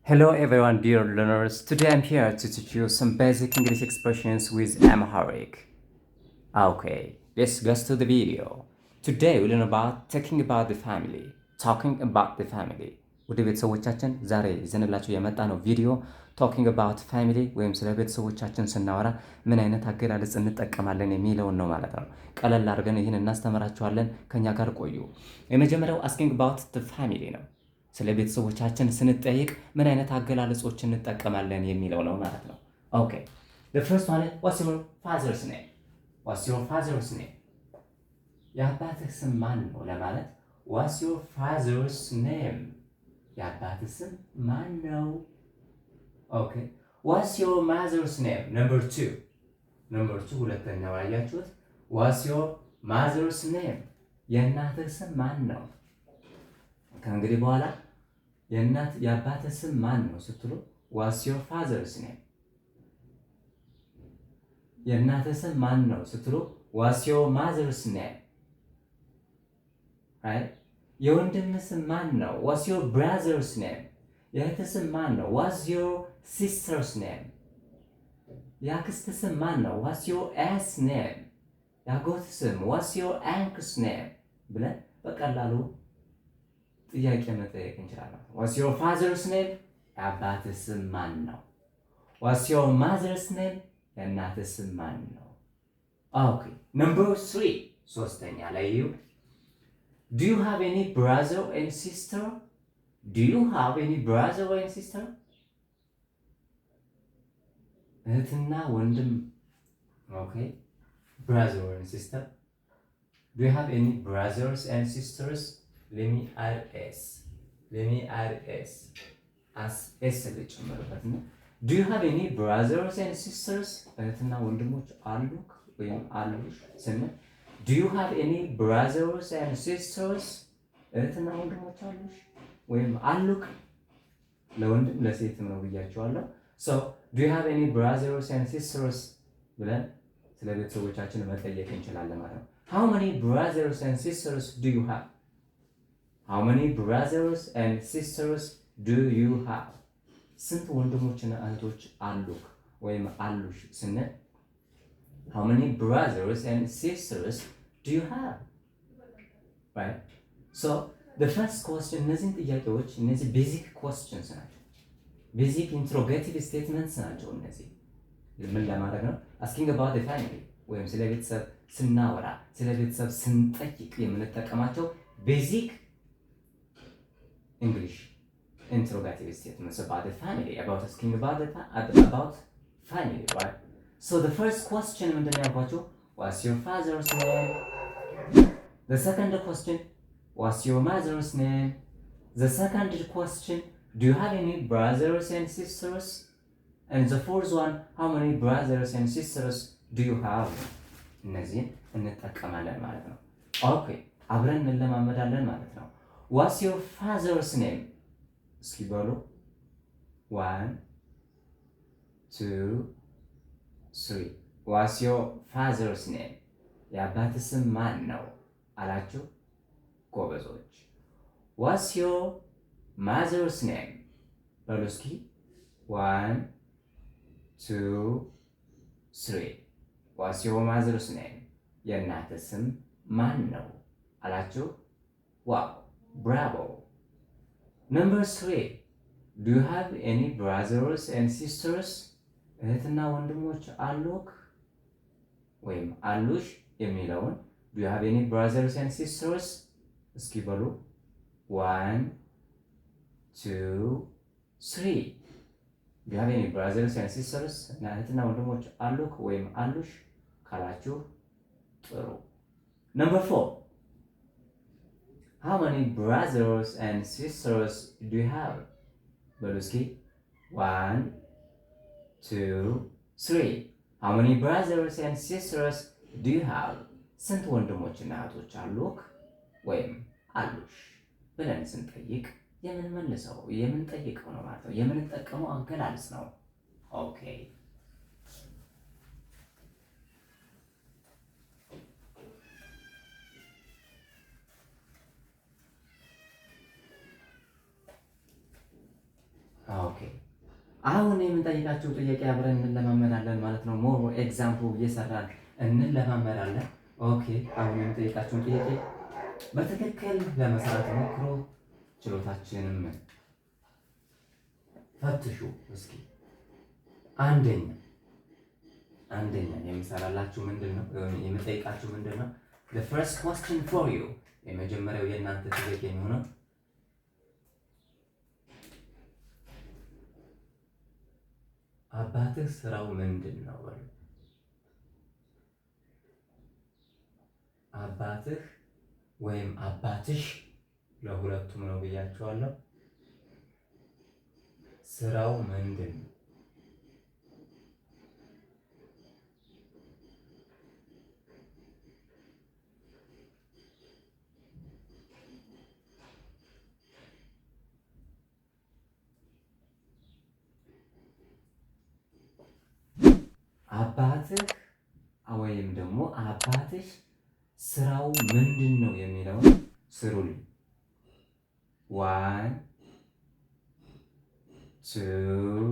Hello everyone, dear learners. Today I'm here to teach you some basic English expressions with Amharic. Okay, let's get to the video. Today we learn about talking about the family. Talking about the family. ወደ ቤተሰቦቻችን ዛሬ ይዘንላችሁ የመጣ ነው ቪዲዮ talking about family ወይም ስለ ቤተሰቦቻችን ስናወራ ምን አይነት አገላለጽ እንጠቀማለን የሚለውን ነው ማለት ነው። ቀለል አድርገን ይህን እናስተምራችኋለን። ከኛ ጋር ቆዩ። የመጀመሪያው asking about the family ነው። ስለ ቤተሰቦቻችን ስንጠይቅ ምን አይነት አገላለጾች እንጠቀማለን የሚለው ነው ማለት ነው። ኦኬ the first one what's your father's name? What's your father's name? የአባትህ ስም ማን ነው ለማለት what's your father's name? የአባትህ ስም ማን ነው? ኦኬ what's your mother's name? number 2 ሁለተኛው ያያችሁት what's your mother's name? የእናትህ ስም ማን ነው? ከእንግዲህ በኋላ የአባትህ ስም ማን ነው ስትሉ what's your father's name? የእናትህ ስም ማን ነው ስትሉ what's your mother's name? right? የወንድምህ ስም ማን ነው? what's your brother's name? የእህትህ ስም ማን ነው? what's your sister's name? የአክስትህ ስም ማን ነው? what's your aunt's name? የአጎትህ ስም what's your uncle's name? ብለን በቀላሉ ጥያቄ መጠየቅ እንችላለን። what's your father's name? የአባትህ ስም ማን ነው? what's your mother's name? የእናትህ ስም ማን ነው? ኦኬ number 3 ሶስተኛ ላይ do you have any brother and sister? do you have any brother and sister? እህትና ወንድም ኦኬ brother and sister. do you have any brothers and sisters? let me add s as s ልጨምርበት ነው። do you have any brothers and sisters? እህትና ወንድሞች አሉክ ወይም አሉሽ ስንል do you have any brothers and sisters? እህትና ወንድሞች አሉሽ ወይም አሉክ ለወንድም ለሴትም ነው ብያቸዋለሁ። so do you have any brothers and sisters ብለን ስለ ቤተሰቦቻችን መጠየቅ እንችላለን ማለት ነው። how many brothers and sisters do you have? how many brothers and sisters do you have? ስንት ወንድሞችና እህቶች አሉክ ወይም አሉሽ ስንል how many brothers and sisters do you have? right? so the first question እነዚህን ጥያቄዎች እነዚህ basic questions ናቸው። basic interrogative statements ናቸው። እነዚህ ምን ለማድረግ ነው? asking about the family ወይም ስለ ቤተሰብ ስናወራ ስለ ቤተሰብ ስንጠይቅ የምንጠቀማቸው basic English interrogative statements about the family, about asking about family, right? so the first question ምንድነው ያልኳችሁ? what's your father's name? the second question what's your mother's name? the second question do you have any brothers and sisters? and the fourth one how many brothers and sisters do you have? እነዚህን እንጠቀማለን ማለት ነው። ኦኬ አብረን እንለማመዳለን ማለት ነው። what's your father's name? እስኪ በሉ 1 2 3 what's your father's name? የአባትህ ስም ማን ነው አላችሁ ጎበዞች። what's your mother's name? በሉ እስኪ 1 2 3 what's your mother's name? የእናትህ ስም ማን ነው አላችሁ። ዋው bravo. number 3 do you have any brothers and sisters? እህትና ወንድሞች አሉክ ወይም አሉሽ የሚለውን do you have any brothers and sisters? እስኪ በሉ 1 2 3 do you have any brothers and sisters? እህትና ወንድሞች አሉክ ወይም አሉሽ ካላችሁ ጥሩ። number 4 how many brothers and sisters do you have? በሉ እስኪ 1 2 3 how many brothers and sisters do you have? ስንት ወንድሞችና እህቶች አሉክ ወይም አሉሽ ብለን ስንጠይቅ የምንመልሰው የምንጠይቀው ነው ማለት ነው። የምንጠቀመው አገላለጽ ነው። ኦኬ ኦኬ አሁን የምንጠይቃቸው ጥያቄ አብረን እንለማመዳለን ማለት ነው። ሞር ኤግዛምፕል እየሰራን እንለማመዳለን። ኦኬ አሁን የምንጠይቃቸውን ጥያቄ በትክክል ለመስራት ሞክሮ ችሎታችንም ፈትሹ እስኪ። አንደኛ የምሰራላችሁ ምንድን ነው? የምጠይቃችሁ ምንድን ነው? the first question for you የመጀመሪያው የእናንተ ጥያቄ የሚሆነው አባትህ ስራው ምንድን ነው? አባትህ ወይም አባትሽ ለሁለቱም ነው ብያችኋለሁ። ስራው ምንድን ነው? አባትህ ወይም ደግሞ አባትሽ ስራው ምንድን ነው የሚለውን ስሩልኝ። 1 2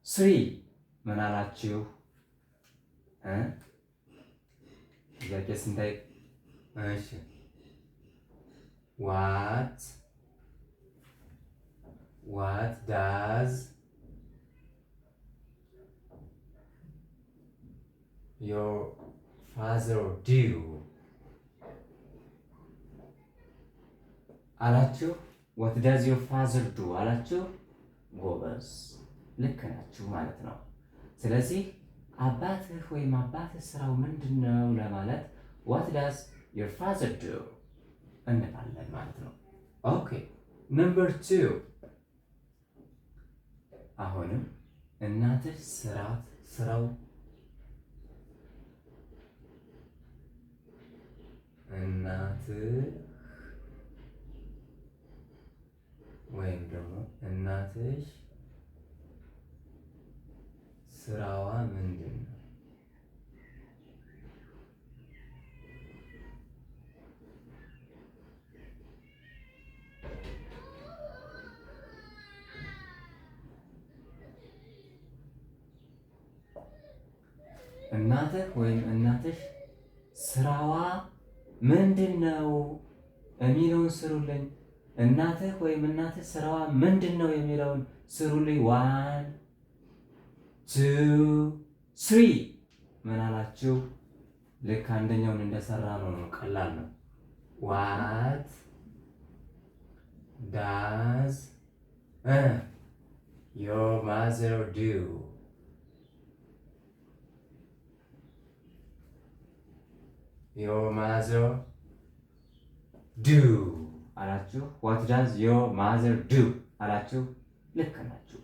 3 ምን አላችሁ? ጥያቄ ስንታይ? እሺ what does your father do አላችሁ? what does your father do አላችሁ? ጎበዝ ልክ ናችሁ ማለት ነው። ስለዚህ አባትህ ወይም አባትህ ስራው ምንድን ነው ለማለት what does your father do እንላለን ማለት ነው። ኦኬ ነምበር 2 አሁንም እናትህ ስራው እናትህ ወይም ደግሞ እናትሽ ስራዋ ምንድን ነው? እናትህ ወይም እናትሽ ስራዋ ምንድን ነው የሚለውን ስሩልኝ። እናትህ ወይም እናትህ ስራዋ ምንድን ነው የሚለውን ስሩልኝ። 1 2 3 ምን አላችሁ? ልክ አንደኛውን እንደሰራ ነው። ቀላል ነው። what does your mother do? your mother do አላችሁ። what does your mother do አላችሁ። ልክ ናችሁ።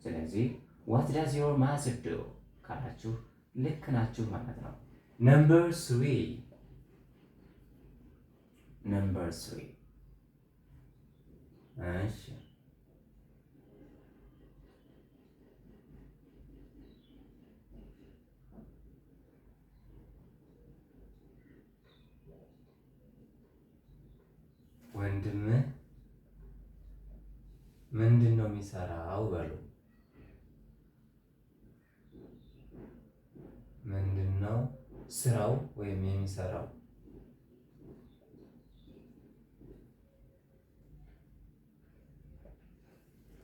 ስለዚህ what does your mother do ካላችሁ ልክ ናችሁ ማለት ነው። ነምበር 3 እሺ ወንድምህ ምንድን ነው የሚሰራው በሉ። ምንድን ነው ስራው ወይም የሚሰራው?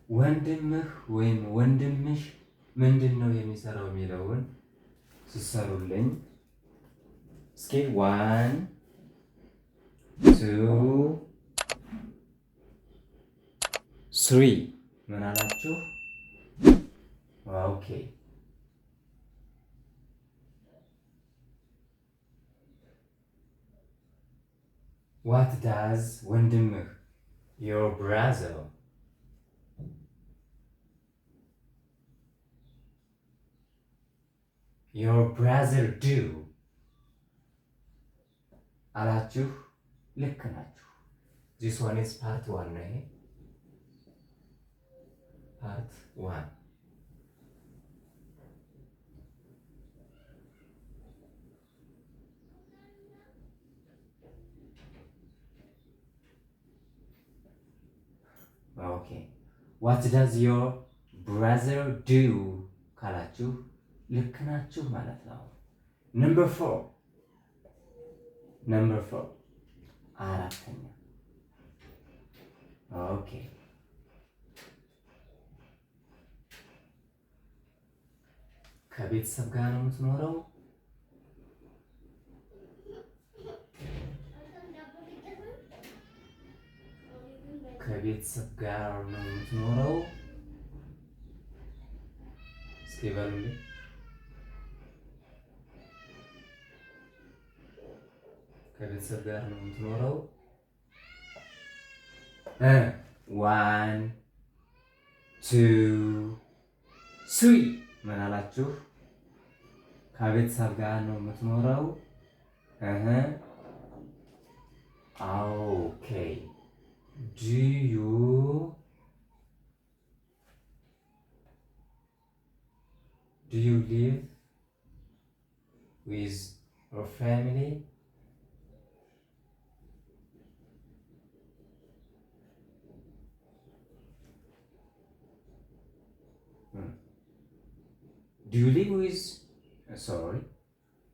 ወንድምህ ወይም ወንድምሽ ምንድን ነው የሚሰራው የሚለውን ስሰሩልኝ እስኪ 1 2 3 ምን አላችሁ? ኦኬ what does ወንድምህ your brother do አላችሁ። ልክ ናችሁ። this one is part 1 ነው። ይሄ part 1 ኦኬ ዋት ዳዝ ዮር ብራዘር ዱ ካላችሁ ልክ ናችሁ ማለት ነው። ነምበር ፎር አራተኛ። ኦኬ ከቤተሰብ ጋር ነው የምትኖረው? ከቤተሰብ ጋር ነው የምትኖረው? እስኪ በሉልኝ። ከቤተሰብ ጋር ነው የምትኖረው? 1 2 3 ምን አላችሁ? ከቤተሰብ ጋር ነው የምትኖረው? ኦኬ Do you live with your family? Do you live with, sorry,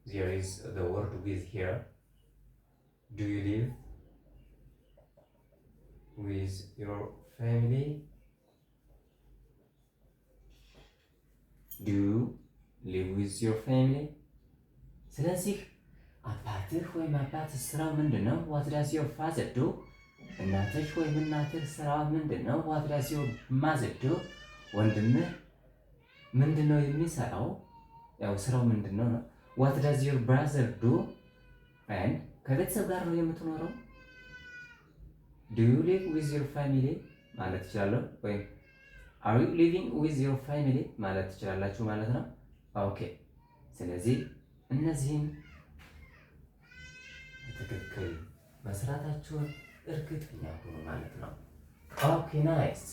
there is the word with here. Do you live with your family? Do you live with your family? ስለዚህ አባትህ ወይም አባትህ ስራው ምንድን ነው? What does your father do? እናትሽ ወይም እናትህ ስራው ምንድን ነው? What does your mother do? ወንድምህ ምንድን ነው የሚሰራው? ያው ስራው ምንድን ነው ነው። What does your brother do? and ከቤተሰብ ጋር ነው የምትኖረው? Do you live with your family ማለት ትችላለሁ። ወይም are you living with your family ማለት ትችላላችሁ ማለት ነው። ኦኬ ስለዚህ እነዚህን በትክክል መስራታችሁን እርግጠኛ ሁኑ ማለት ነው። ኦኬ ናይስ።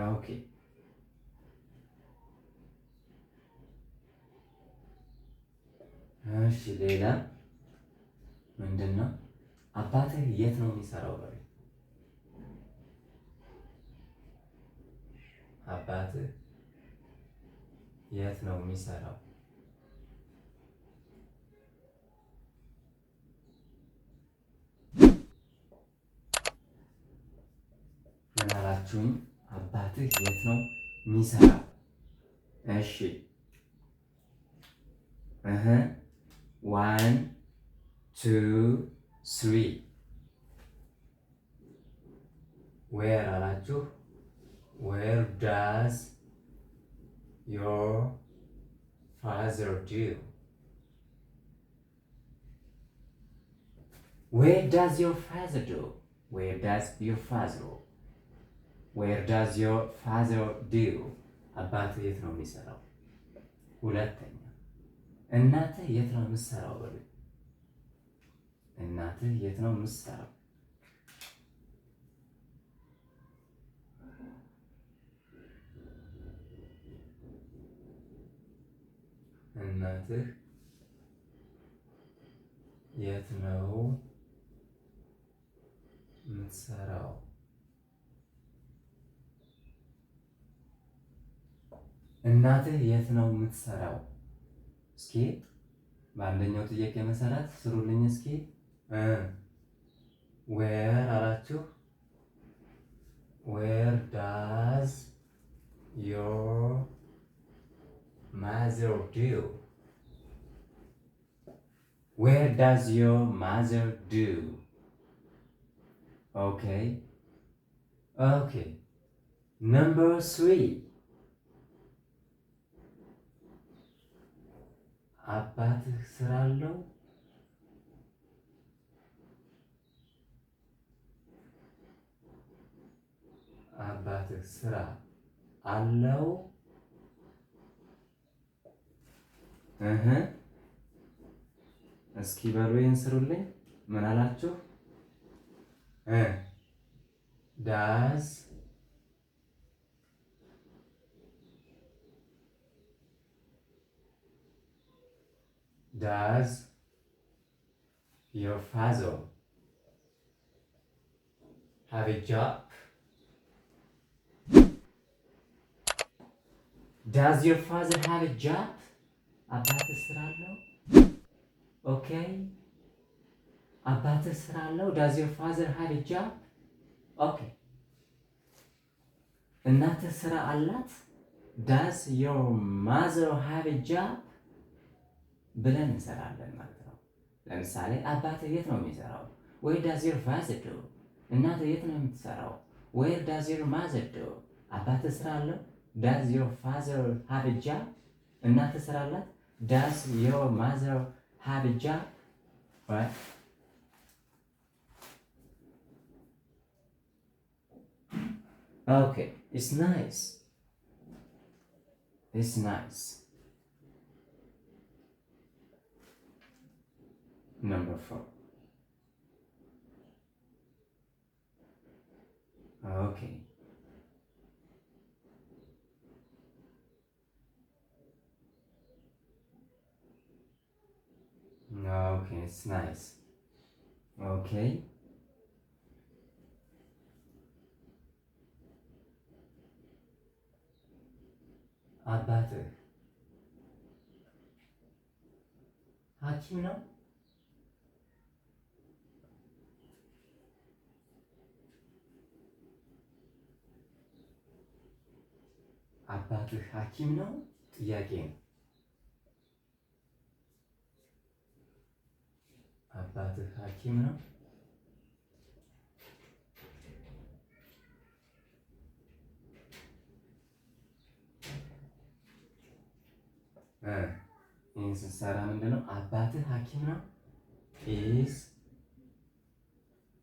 ኦኬ እሺ ሌላ ምንድን ነው? አባትህ የት ነው የሚሰራው? በሉ አባትህ የት ነው የሚሰራው? ምን አላችሁኝ? አባትህ የት ነው የሚሰራው? እሺ 1 2 3 where አላችሁ? Where does your father do? Where does your father do? Where does your father? Where does your father do? አባትህ የት ነው የሚሰራው? ሁለተኛ እናትህ የት ነው የምትሰራው? በሉ እናትህ የት ነው የምትሰራው? እናትህ የት ነው የምትሰራው? እናትህ የት ነው የምትሰራው? እስኪ በአንደኛው ጥያቄ መሰረት ስሩልኝ እስኪ። ዌር አላችሁ? ዌር ዳዝ ዮር ማዘር ዱ? ዌር ዳዝ ዮር ማዘር ዱ? ኦኬ ኦኬ ነምበር 3 አባትህ ስራ አለው? አባትህ ስራ አለው? እስኪ በሉ ይሄን ስሩልኝ። ምን አላችሁ? ዳዝ Does your father have a job? Does your father have a job? አባትህ ስራ አለው? ኦኬ አባትህ ስራ አለው? Does your father have a job? ኦኬ እናትህ ስራ አላት? Does your mother have a job? ብለን እንሰራለን ማለት ነው። ለምሳሌ አባትህ የት ነው የሚሰራው? Where does your father do? እናትህ የት ነው የምትሰራው? Where does your mother do? አባትህ ስራ አለው? Does your father have a job? እናትህ ስራ አላት? Does your mother have a job? Right? Okay, it's nice. It's nice. Number 4. Okay. Okay, it's nice. Okay. አባትህ ሐኪም ነው? አባትህ ሐኪም ነው? ጥያቄ ነው። አባትህ ሐኪም ነው? ይህን ስንሰራ ምንድን ነው? አባትህ ሐኪም ነው? Is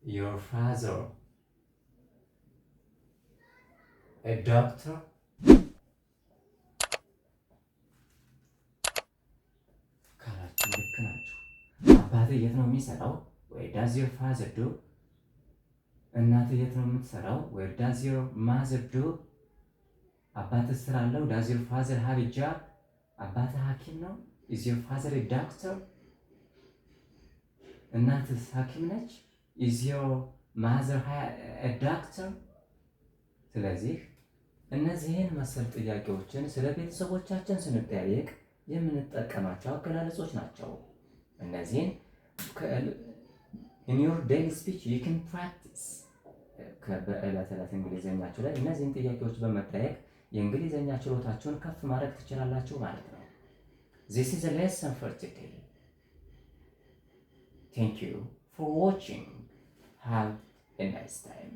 your father a doctor? ካላችሁ ልክ ናችሁ። አባትህ የት ነው የሚሰራው? Where does your father do? እናትህ የት ነው የምትሰራው? Where does your mother do? አባትህ ስራ አለው? Does your father have a job? አባትህ ሐኪም ነው? Is your father a doctor? እናትህ ሐኪም ነች? Is your mother a doctor? ስለዚህ እነዚህን መሰል ጥያቄዎችን ስለ ቤተሰቦቻችን ስንጠያየቅ የምንጠቀማቸው አገላለጾች ናቸው። እነዚህን in your daily speech you can practice በዕለት ዕለት እንግሊዘኛችሁ ላይ እነዚህን ጥያቄዎች በመጠየቅ የእንግሊዘኛ ችሎታችሁን ከፍ ማድረግ ትችላላችሁ ማለት ነው። This is a lesson for today. Thank you for watching. Have a nice time.